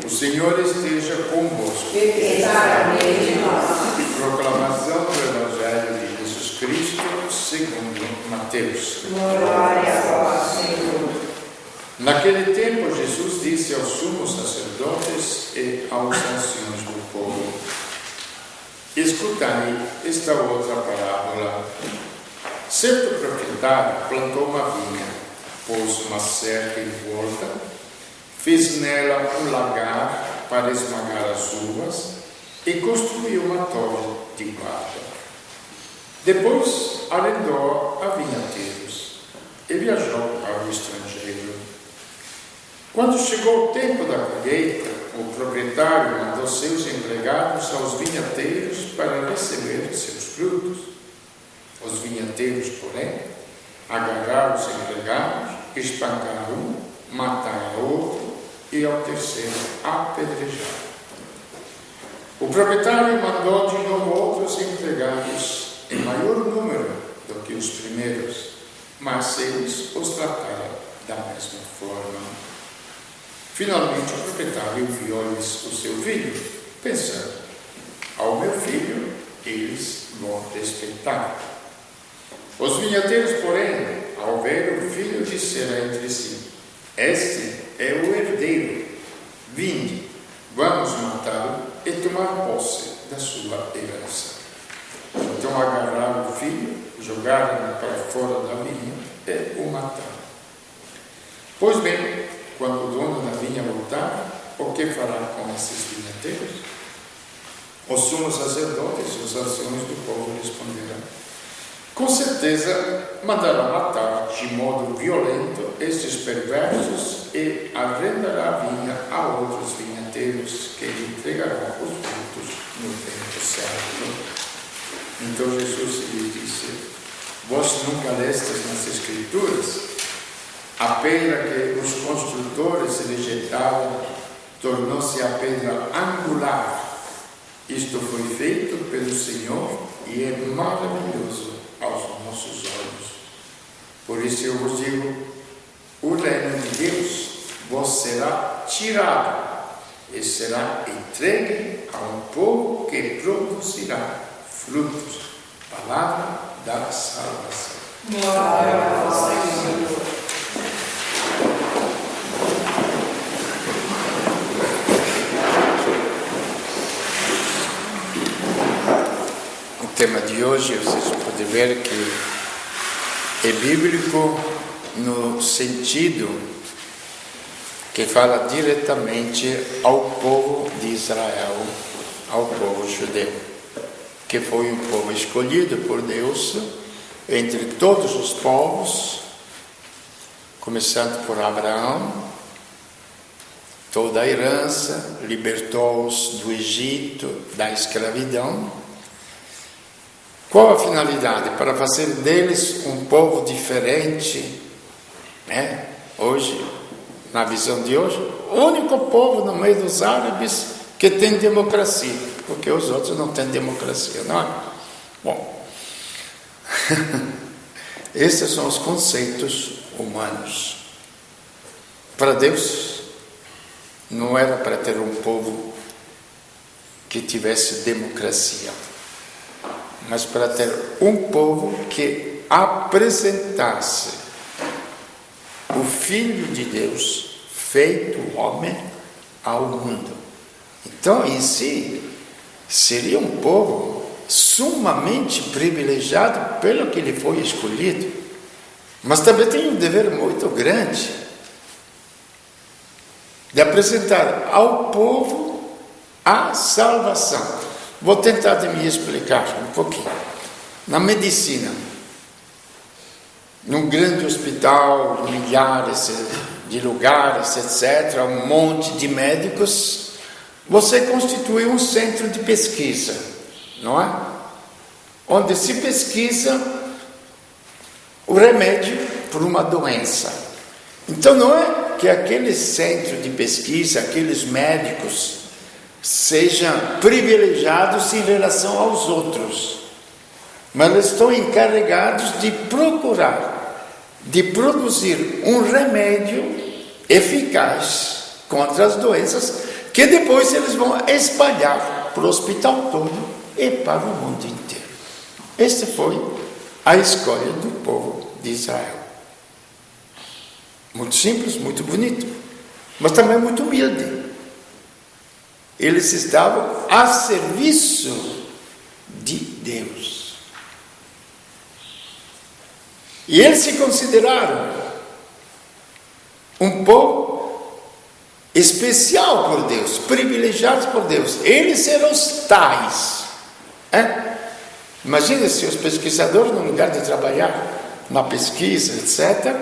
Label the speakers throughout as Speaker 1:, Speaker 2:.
Speaker 1: O Senhor esteja convosco.
Speaker 2: E está no meio de nós.
Speaker 1: Proclamação do Evangelho de Jesus Cristo segundo Mateus.
Speaker 2: Glória a vós, Senhor.
Speaker 1: Naquele tempo, Jesus disse aos sumos sacerdotes e aos anciãos do povo: escutai esta outra parábola. Certo proprietário plantou uma vinha, pôs uma cerca em volta, fez nela um lagar para esmagar as uvas e construiu uma torre de guarda. Depois arrendou a vinhateiros e viajou para o estrangeiro. Quando chegou o tempo da colheita, o proprietário mandou seus empregados aos vinhateiros para receber seus frutos. Os vinhateiros, porém, agarraram os empregados, espancaram um, mataram outro e ao terceiro apedrejaram. O proprietário mandou de novo outros empregados em maior número do que os primeiros, mas eles os trataram da mesma forma. Finalmente o proprietário enviou-lhes o seu filho, pensando: ao meu filho eles vão respeitar. Os vinhateiros, porém, ao ver o filho, disseram entre si: este é o herdeiro, vinde, vamos matá-lo e tomar posse da sua herança. Então agarraram o filho, jogaram-no para fora da vinha e o mataram. Pois bem, quando o dono da vinha voltar, o que fará com esses vinhateiros? Os sumos sacerdotes e os anciãos do povo responderam: com certeza mandará matar de modo violento estes perversos e arrendará a vinha a outros vinhateiros que lhe entregarão os frutos no tempo certo. Então Jesus lhe disse: vós nunca lestes nas Escrituras? A pedra que os construtores rejeitaram tornou-se a pedra angular. Isto foi feito pelo Senhor e é maravilhoso aos nossos olhos. Por isso eu vos digo: o reino de Deus vos será tirado e será entregue a um povo que produzirá frutos. Palavra da salvação.
Speaker 2: Glória a vós, Senhor.
Speaker 1: O tema de hoje, vocês podem ver que é bíblico no sentido que fala diretamente ao povo de Israel, ao povo judeu, que foi um povo escolhido por Deus entre todos os povos, começando por Abraão. Toda a herança, libertou-os do Egito, da escravidão. Qual a finalidade? Para fazer deles um povo diferente, né? Hoje, na visão de hoje, o único povo no meio dos árabes que tem democracia, porque os outros não têm democracia, não é? Bom, esses são os conceitos humanos. Para Deus, não era para ter um povo que tivesse democracia, mas para ter um povo que apresentasse o Filho de Deus, feito homem, ao mundo. Então, em si, seria um povo sumamente privilegiado pelo que ele foi escolhido, mas também tem um dever muito grande de apresentar ao povo a salvação. Vou tentar de me explicar um pouquinho. Na medicina, num grande hospital, milhares de lugares, etc., um monte de médicos, você constitui um centro de pesquisa, não é? Onde se pesquisa o remédio para uma doença. Então não é que aquele centro de pesquisa, aqueles médicos, sejam privilegiados em relação aos outros, mas eles estão encarregados de procurar, de produzir um remédio eficaz contra as doenças que depois eles vão espalhar para o hospital todo e para o mundo inteiro. Esta foi a escolha do povo de Israel. Muito simples, muito bonito, mas também muito humilde. Eles estavam a serviço de Deus. E eles se consideraram um povo especial por Deus, privilegiados por Deus. Eles eram os tais. Imagina se os pesquisadores, no lugar de trabalhar na pesquisa, etc.,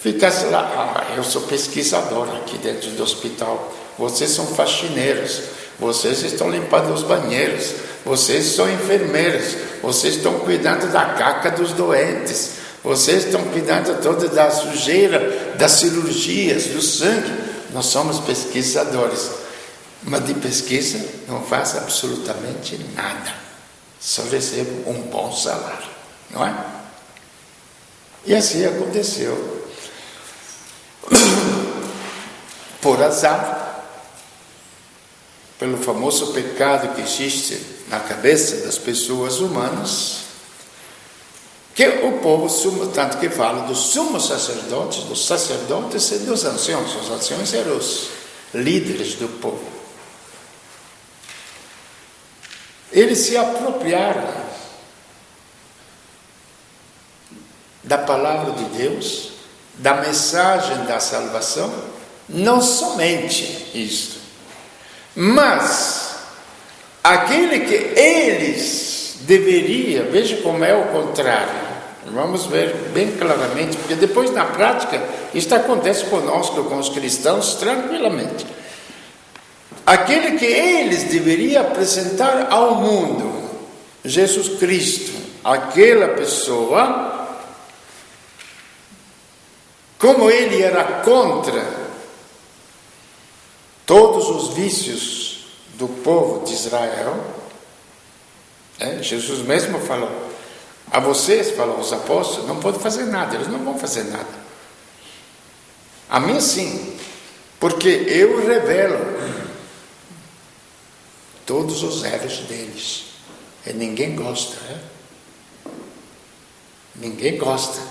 Speaker 1: ficassem lá: eu sou pesquisador aqui dentro do hospital, vocês são faxineiros, vocês estão limpando os banheiros, vocês são enfermeiros, vocês estão cuidando da caca dos doentes, vocês estão cuidando toda da sujeira, das cirurgias, do sangue. Nós somos pesquisadores, mas de pesquisa não faz absolutamente nada, só recebo um bom salário, não é? E assim aconteceu. Por azar, pelo famoso pecado que existe na cabeça das pessoas humanas, que o povo, tanto que fala dos sumos sacerdotes e dos anciãos. Os anciãos eram os líderes do povo. Eles se apropriaram da palavra de Deus, da mensagem da salvação, não somente isto, mas aquele que eles deveriam, veja como é o contrário, vamos ver bem claramente, porque depois na prática isto acontece conosco, com os cristãos, tranquilamente. Aquele que eles deveriam apresentar ao mundo, Jesus Cristo, aquela pessoa, como ele era contra todos os vícios do povo de Israel, Jesus mesmo falou a vocês, falou aos apóstolos: não podem fazer nada, eles não vão fazer nada. A mim sim, porque eu revelo todos os erros deles. E ninguém gosta, Ninguém gosta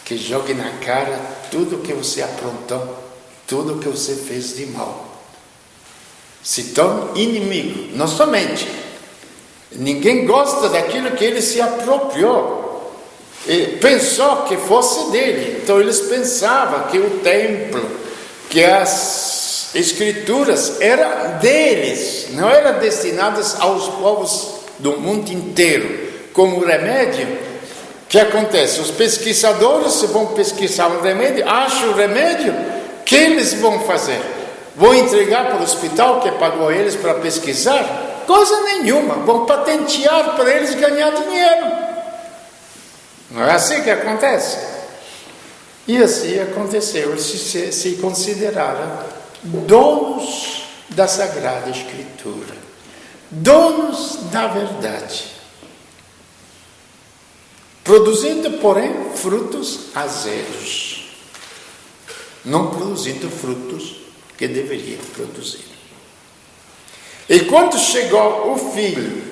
Speaker 1: que jogue na cara tudo que você aprontou, tudo que você fez de mal. Se torna inimigo, não somente. Ninguém gosta daquilo que ele se apropriou e pensou que fosse dele. Então eles pensavam que o templo, que as escrituras eram deles, não eram destinadas aos povos do mundo inteiro. Como remédio, o que acontece? Os pesquisadores vão pesquisar um remédio, acham o remédio, o que eles vão fazer? Vão entregar para o hospital que pagou eles para pesquisar? Coisa nenhuma, vão patentear para eles ganhar dinheiro. Não é assim que acontece? E assim aconteceu. Eles se consideraram donos da Sagrada Escritura, donos da verdade, produzindo, porém, frutos azedos, não produzindo frutos que deveriam produzir. E quando chegou o filho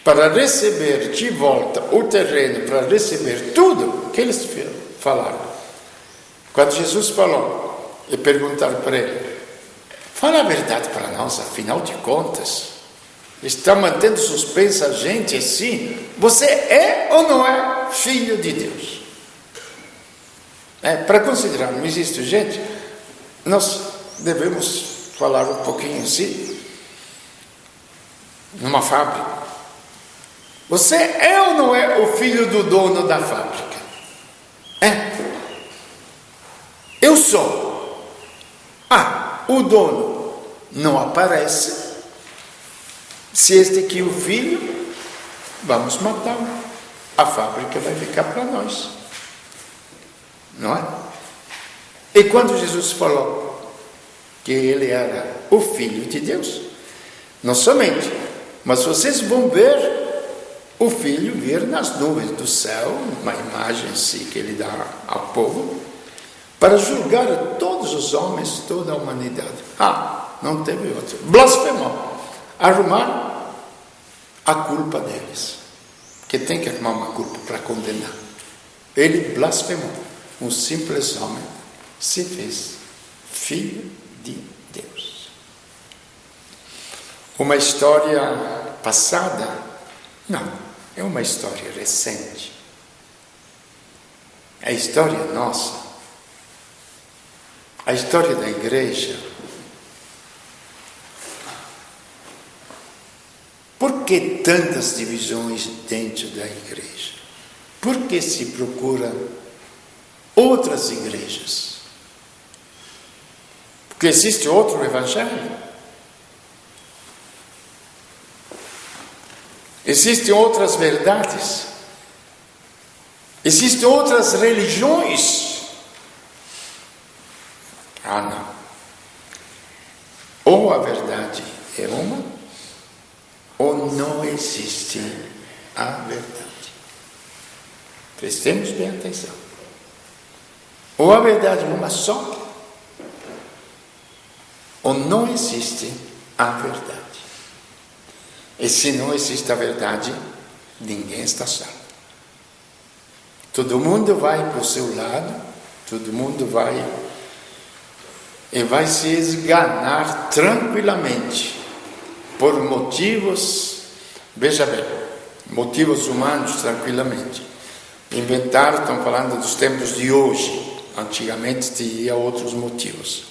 Speaker 1: para receber de volta o terreno, para receber tudo, o que eles falaram? Quando Jesus falou e perguntaram para ele: fala a verdade para nós, afinal de contas, está mantendo suspensa a gente assim? Você é ou não é filho de Deus? Para considerarmos isto, gente, nós devemos falar um pouquinho assim. Numa fábrica, você é ou não é o filho do dono da fábrica? Eu sou. O dono não aparece. Se este aqui é o filho, vamos matá-lo. A fábrica vai ficar para nós, não é? E quando Jesus falou que ele era o filho de Deus, não somente, mas vocês vão ver o filho vir nas nuvens do céu, uma imagem assim que ele dá ao povo, para julgar todos os homens, toda a humanidade. não teve outra. Blasfemou. Arrumaram a culpa deles. Que tem que arrumar uma culpa para condenar. Ele blasfemou. Um simples homem se fez filho de Deus. Uma história passada? Não, é uma história recente. A história nossa, a história da igreja. Por que tantas divisões dentro da igreja? Por que se procura outras igrejas? Porque existe outro evangelho. Existem outras verdades. Existem outras religiões. Ah, não. Ou a verdade é uma, ou não existe a verdade. Prestemos bem atenção. Ou a verdade é uma só, ou não existe a verdade. E se não existe a verdade, ninguém está salvo. Todo mundo vai para o seu lado, todo mundo vai e vai se esganar tranquilamente por motivos, veja bem, motivos humanos tranquilamente. Inventaram, estão falando dos tempos de hoje. Antigamente tinha outros motivos.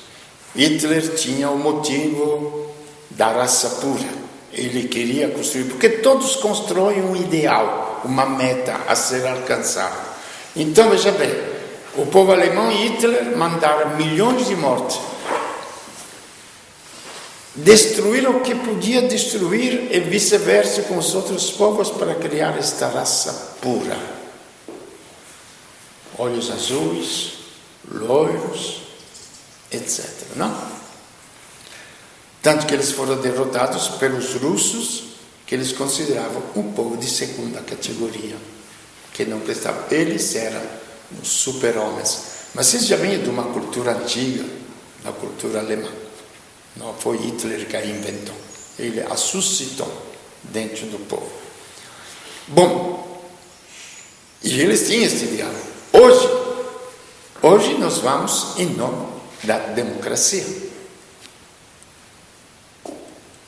Speaker 1: Hitler tinha o motivo da raça pura. Ele queria construir, porque todos constroem um ideal, uma meta a ser alcançada. Então, veja bem, o povo alemão e Hitler mandaram milhões de mortes. Destruíram o que podia destruir e vice-versa com os outros povos para criar esta raça pura. Olhos azuis, loiros, etc. Não? Tanto que eles foram derrotados pelos russos, que eles consideravam um povo de segunda categoria, que não prestavam. Eles eram os super-homens. Mas isso já vem de uma cultura antiga, da cultura alemã. Não foi Hitler que a inventou. Ele a suscitou dentro do povo. Bom, e eles tinham esse diálogo. Hoje nós vamos em nome da democracia.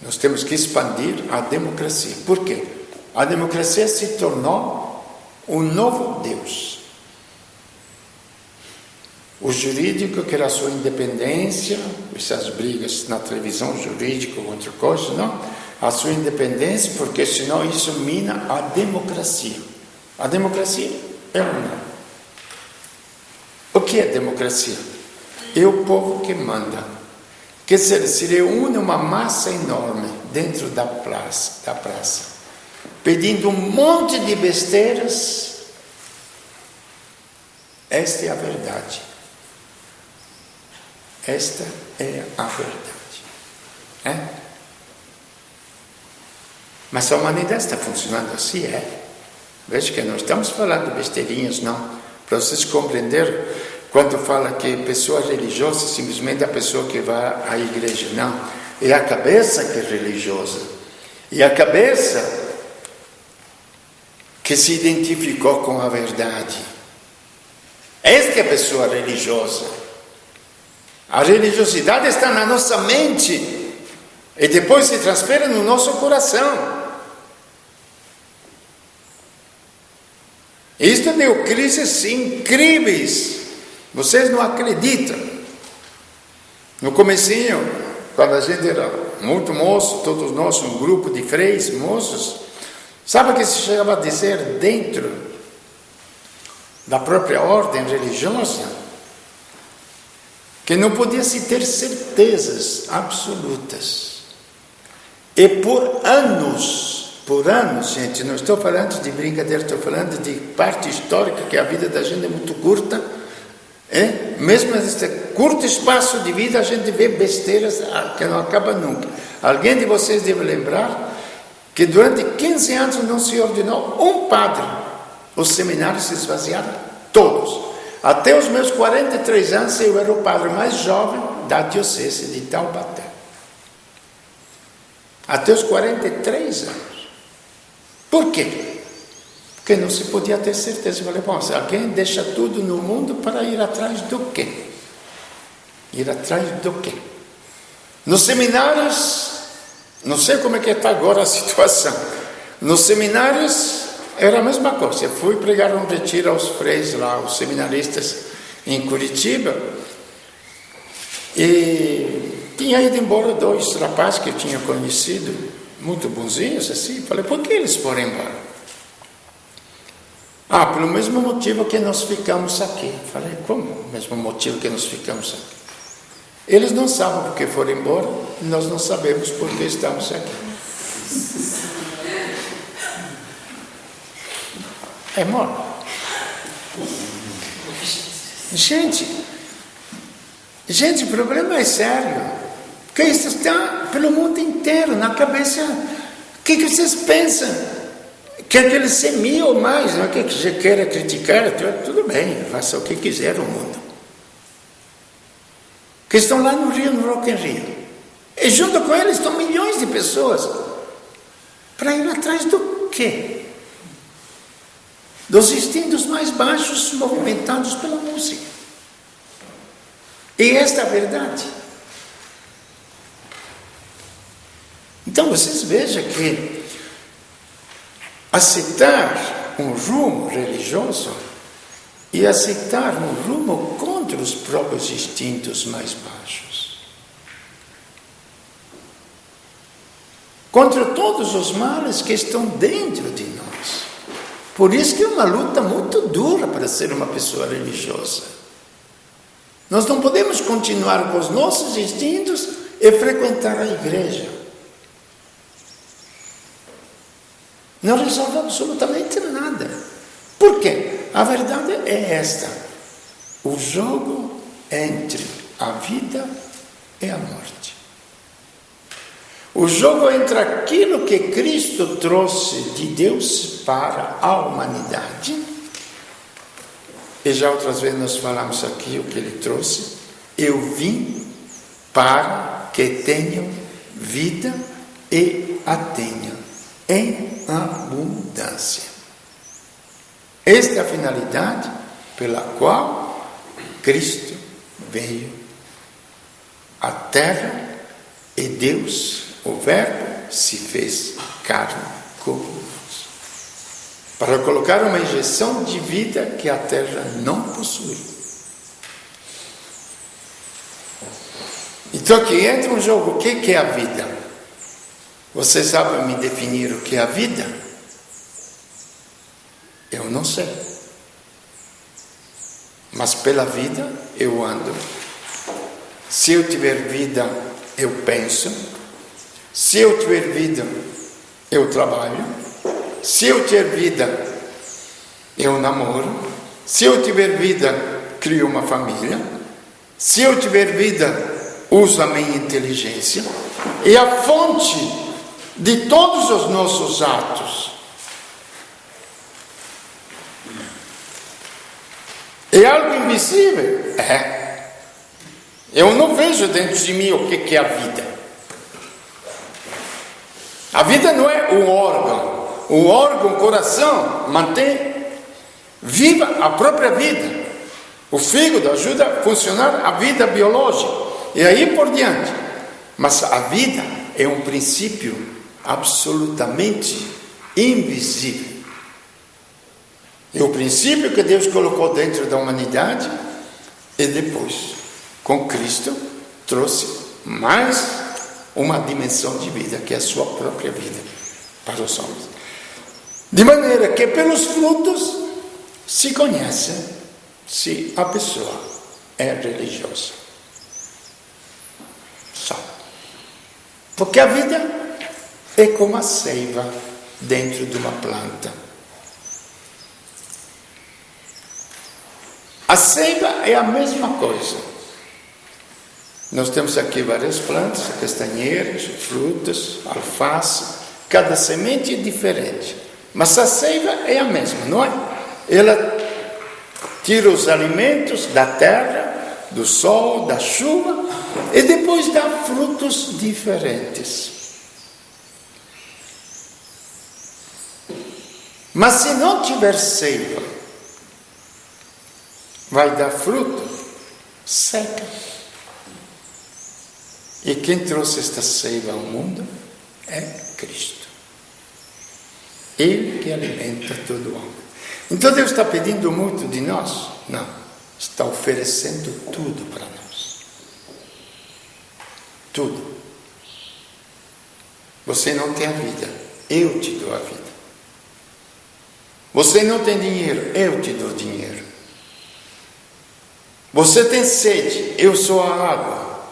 Speaker 1: Nós temos que expandir a democracia. Por quê? A democracia se tornou um novo Deus. O jurídico quer a sua independência, essas brigas na televisão jurídica ou outra coisa, não? A sua independência, porque senão isso mina a democracia. A democracia é uma. O que é democracia? É o povo que manda. Quer dizer, se reúne uma massa enorme dentro da praça, pedindo um monte de besteiras. Esta é a verdade. Esta é a verdade. É? Mas a humanidade está funcionando assim, é? Veja que não estamos falando de besteirinhas, não. Para vocês compreenderem, quando fala que pessoa religiosa, simplesmente a pessoa que vai à igreja. Não, é a cabeça que é religiosa. E a cabeça que se identificou com a verdade. Esta é a pessoa religiosa. A religiosidade está na nossa mente e depois se transfere no nosso coração. Isto deu crises incríveis. Vocês não acreditam. No comecinho, quando a gente era muito moço, todos nós, um grupo de freis, moços, sabe o que se chegava a dizer dentro da própria ordem religiosa? Que não podia se ter certezas absolutas. E por anos, gente, não estou falando de brincadeira, estou falando de parte histórica, que a vida da gente é muito curta. Mesmo nesse curto espaço de vida, a gente vê besteiras que não acabam nunca. Alguém de vocês deve lembrar que durante 15 anos não se ordenou um padre. Os seminários se esvaziaram todos. Até os meus 43 anos, eu era o padre mais jovem da diocese de Taubaté. até os 43 anos. Por quê? Porque não se podia ter certeza. Eu falei, bom, se alguém deixa tudo no mundo para ir atrás do quê? Ir atrás do quê? Nos seminários, não sei como é que está agora a situação. Nos seminários era a mesma coisa. Eu fui pregar um retiro aos freis lá, os seminaristas em Curitiba, e tinha ido embora 2 rapazes que eu tinha conhecido, muito bonzinhos assim. Falei, por que eles foram embora? Pelo mesmo motivo que nós ficamos aqui. Falei, como? O mesmo motivo que nós ficamos aqui. Eles não sabem porque foram embora, nós não sabemos porque estamos aqui. É mole. Gente, o problema é sério. Porque isso está pelo mundo inteiro, na cabeça. O que vocês pensam? Quer que eles se 1000 ou mais, não é que você queira criticar, tudo bem, faça o que quiser o mundo. Que estão lá no Rio, no Rock in Rio. E junto com eles estão milhões de pessoas. Para ir atrás do quê? Dos instintos mais baixos movimentados pela música. E esta é a verdade. Então vocês vejam que aceitar um rumo religioso e aceitar um rumo contra os próprios instintos mais baixos. Contra todos os males que estão dentro de nós. Por isso que é uma luta muito dura para ser uma pessoa religiosa. Nós não podemos continuar com os nossos instintos e frequentar a igreja. Não resolve absolutamente nada. Por quê? A verdade é esta. O jogo entre a vida e a morte. O jogo entre aquilo que Cristo trouxe de Deus para a humanidade. E já outras vezes nós falamos aqui o que ele trouxe. Eu vim para que tenham vida e a tenham em abundância. Esta é a finalidade pela qual Cristo veio à terra e Deus, o Verbo, se fez carne conosco. Para colocar uma injeção de vida que a terra não possui. Então aqui entra um jogo. O que é a vida? Vocês sabem me definir o que é a vida? Eu não sei. Mas pela vida eu ando. Se eu tiver vida, eu penso. Se eu tiver vida, eu trabalho. Se eu tiver vida, eu namoro. Se eu tiver vida, crio uma família. Se eu tiver vida, uso a minha inteligência. E a fonte de todos os nossos atos é algo invisível? Eu não vejo dentro de mim o que é a vida. A vida não é um órgão. O órgão, o coração, mantém viva a própria vida. O fígado ajuda a funcionar a vida biológica. E aí por diante. Mas a vida é um princípio absolutamente invisível. É o princípio que Deus colocou dentro da humanidade e depois, com Cristo, trouxe mais uma dimensão de vida, que é a sua própria vida para os homens. De maneira que pelos frutos se conhece se a pessoa é religiosa. Só. Porque a vida é como a seiva dentro de uma planta. A seiva é a mesma coisa. Nós temos aqui várias plantas, castanheiras, frutas, alface. Cada semente é diferente. Mas a seiva é a mesma, não é? Ela tira os alimentos da terra, do sol, da chuva, e depois dá frutos diferentes. Mas se não tiver seiva, vai dar fruto, seca. E quem trouxe esta seiva ao mundo é Cristo. Ele que alimenta todo homem. Então Deus está pedindo muito de nós? Não. Está oferecendo tudo para nós. Tudo. Você não tem a vida, eu te dou a vida. Você não tem dinheiro, eu te dou dinheiro. Você tem sede, eu sou a água.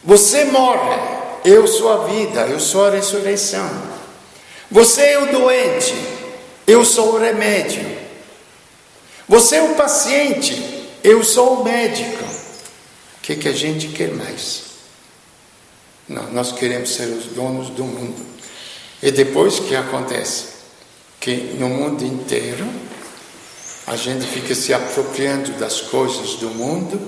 Speaker 1: Você morre, eu sou a vida, eu sou a ressurreição. Você é o doente, eu sou o remédio. Você é o paciente, eu sou o médico. O que a gente quer mais? Não, nós queremos ser os donos do mundo. E depois o que acontece? Que no mundo inteiro a gente fica se apropriando das coisas do mundo,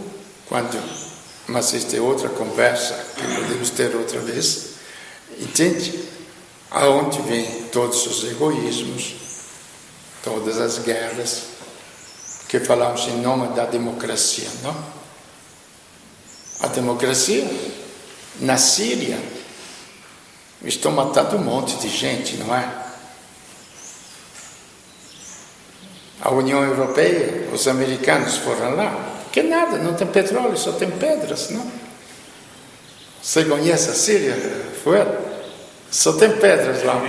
Speaker 1: mas esta é outra conversa que podemos ter outra vez. Entende? Aonde vem todos os egoísmos, todas as guerras, que falamos em nome da democracia, não? A democracia, na Síria, estão matando um monte de gente, não é? A União Europeia, os americanos foram lá, que nada, não tem petróleo, só tem pedras, não? Você conhece a Síria? Foi? Só tem pedras lá.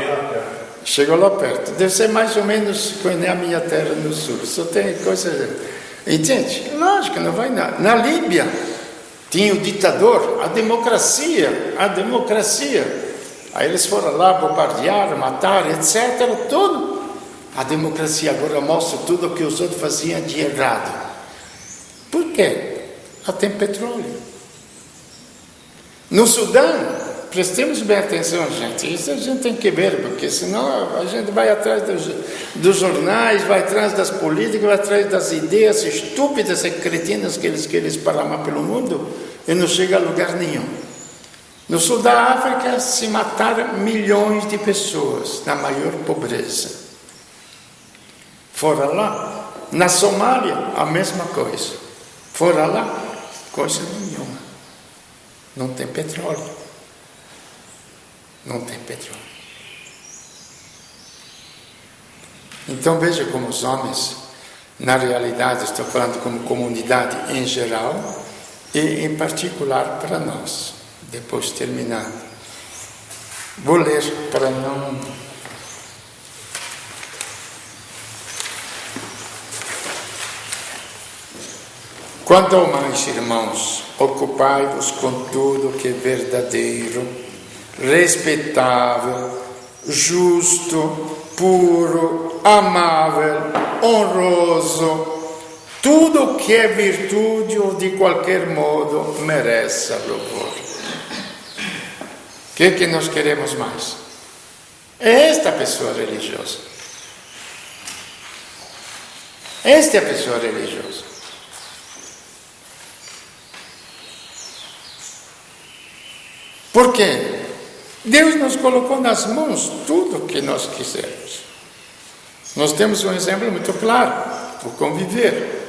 Speaker 1: Chegou lá perto. Deve ser mais ou menos como a minha terra no sul. Só tem coisa. Entende? Lógico, não vai nada. Na Líbia tinha o ditador, a democracia. Aí eles foram lá bombardear, matar, etc. Tudo. A democracia agora mostra tudo o que os outros faziam de errado. Por quê? Lá tem petróleo. No Sudão, prestemos bem atenção, gente. Isso a gente tem que ver, porque senão a gente vai atrás dos jornais, vai atrás das políticas, vai atrás das ideias estúpidas e cretinas que eles querem esparramar pelo mundo e não chega a lugar nenhum. No sul da África se mataram milhões de pessoas na maior pobreza. Fora lá, na Somália, a mesma coisa. Fora lá, coisa nenhuma. Não tem petróleo. Não tem petróleo. Então veja como os homens, na realidade, estou falando como comunidade em geral, e em particular para nós. Depois terminando. Vou ler para não... Quanto ao mais, irmãos, ocupai-vos com tudo que é verdadeiro, respeitável, justo, puro, amável, honroso, tudo que é virtude ou de qualquer modo merece louvor. O que nós queremos mais? É esta pessoa religiosa. Esta é a pessoa religiosa. Por quê? Deus nos colocou nas mãos tudo o que nós quisermos. Nós temos um exemplo muito claro, o conviver.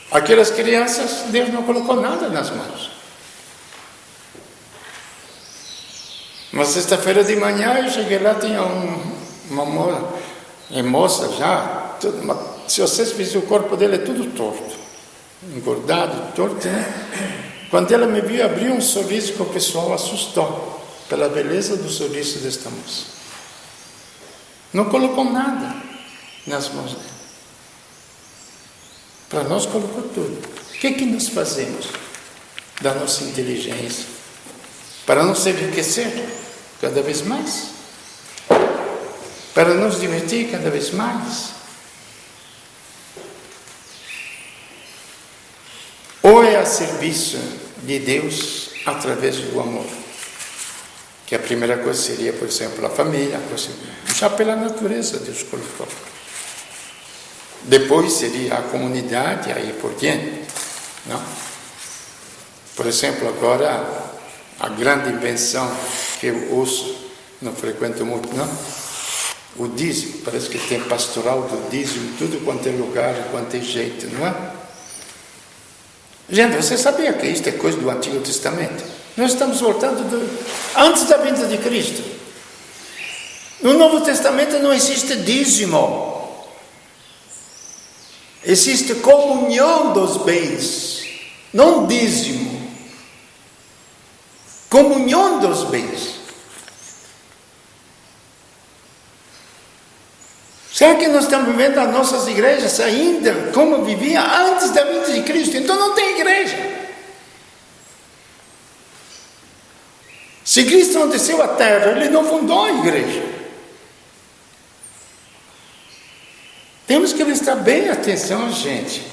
Speaker 1: Aquelas crianças, Deus não colocou nada nas mãos. Uma sexta-feira de manhã eu cheguei lá, tinha uma moça já, se vocês vissem o corpo dele é tudo torto, engordado, torto, né? Quando ela me viu, abriu um sorriso que o pessoal assustou pela beleza do sorriso desta moça. Não colocou nada nas mãos dela. Para nós colocou tudo. O que nós fazemos da nossa inteligência? Para nos enriquecer cada vez mais? Para nos divertir cada vez mais? Ou é a serviço de Deus através do amor? Que a primeira coisa seria, por exemplo, a família, já pela natureza Deus colocou. Depois seria a comunidade, aí por diante. Não? Por exemplo, agora, a grande invenção que eu ouço, não frequento muito, não? o dízimo. Parece que tem pastoral do dízimo, tudo quanto é lugar, quanto é jeito, não é? Gente, você sabia que isto é coisa do Antigo Testamento? Nós estamos voltando antes da vinda de Cristo. No Novo Testamento não existe dízimo. Existe comunhão dos bens, não dízimo. Comunhão dos bens. Será que nós estamos vivendo as nossas igrejas ainda como vivia antes da vinda de Cristo? Então não tem igreja. Se Cristo não desceu à terra, Ele não fundou a igreja. Temos que prestar bem atenção, gente.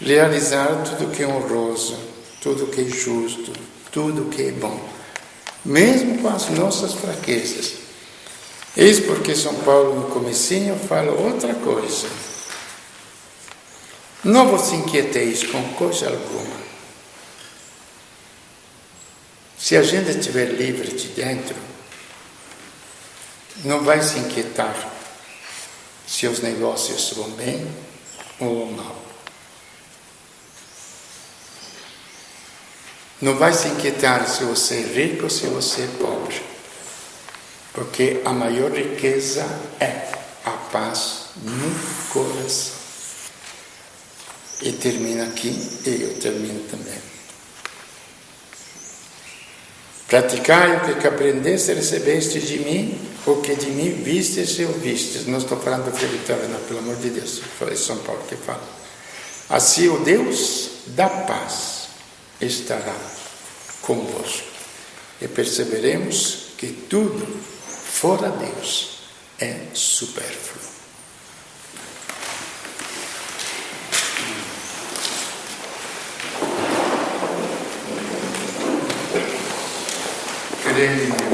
Speaker 1: Realizar tudo que é honroso, tudo que é justo, tudo que é bom, mesmo com as nossas fraquezas. Eis porque São Paulo no comecinho fala outra coisa. Não vos inquieteis com coisa alguma. Se a gente estiver livre de dentro, não vai se inquietar se os negócios vão bem ou mal. Não vai se inquietar se você é rico ou se você é pobre. Porque a maior riqueza é a paz no coração. E termina aqui, e eu termino também. Praticai o que aprendeste e recebeste de mim, o que de mim vistes e ouvistes. Não estou falando do Vitória, não, pelo amor de Deus. Foi São Paulo que fala. Assim o Deus da paz estará convosco. E perceberemos que tudo fora Deus é supérfluo. Creio